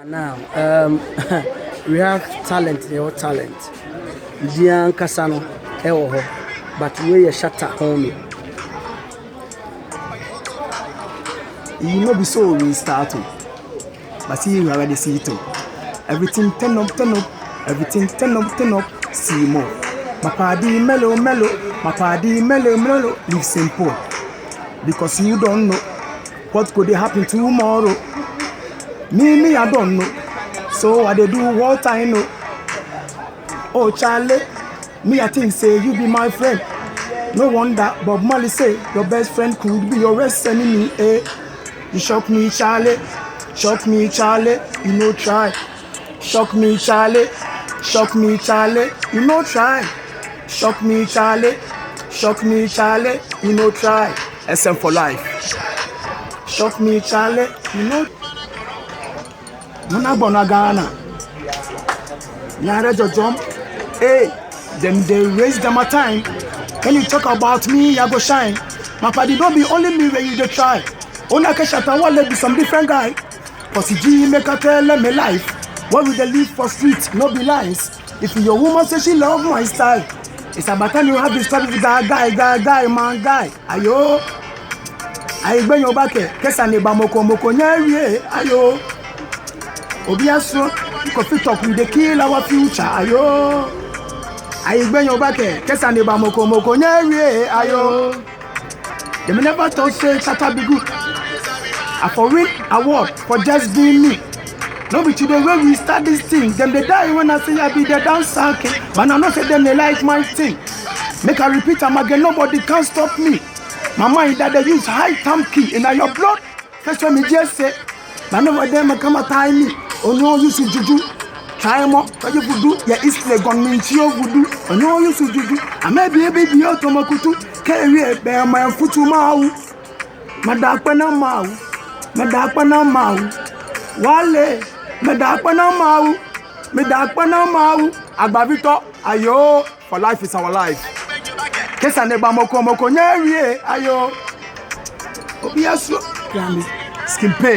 Now, we have talent, your talent. Dian Kasano, but we are SHATA homie. You know, be so we started, but see, you already see it. Everything turn up, everything turn up, see more. My party mellow, my party mellow, live simple. Because you don't know what could happen tomorrow. Me, I don't know. So I they do what I know. Oh, Charlie, me, I think say you be my friend. No wonder Bob Marley say your best friend could be your worst enemy. Eh? You shock me, Charlie. Shock me, Charlie. You know try. Shock me, Charlie. Shock me, Charlie. You know try. Shock me, Charlie. Shock me, Charlie. You know try. SM for life. Shock me, Charlie. You know. Nona Bonagana. Nyare jump. Hey, them they raise them a time. When you talk about me, I go shine. My party don't be only me where you dey try. Ona ke SHATA wale be some different guy. Cause G make a tell me life. What we dey live for street, no be lies. If your woman say she love my style, it's about time you have this story with that guy, man, guy. Ayo. Ayi gbe your back, kesa ne ba moko nyari, ayo. Obiaso, you fit talk with the kill our future, ayo. Ayi gbe your back, kesa ne ba moko nyari, ayo. They may never thought say SHATA be good. I for win award for just being me. No be today when we start this thing. Them they die when I say I be the dancer king. But I know say them they like my thing. Make I repeat them again, nobody can stop me. My mind that they use high time key in your blood. First when me just say, but never them come and tie me. Oh no, you see juju. Try more, what you do? Yeah, it's like gun me chio voodoo. Oh no, you see juju. I may be a baby out of my kutu. Carry a bear my foot to mau. Madapana mau. Madapana mau. Wale. Madapana mau. Madapana mau. Agbavito. Ayo. For life is our life. Kesa neba moko nyeri. Ayo. Obiaso. Skin pain.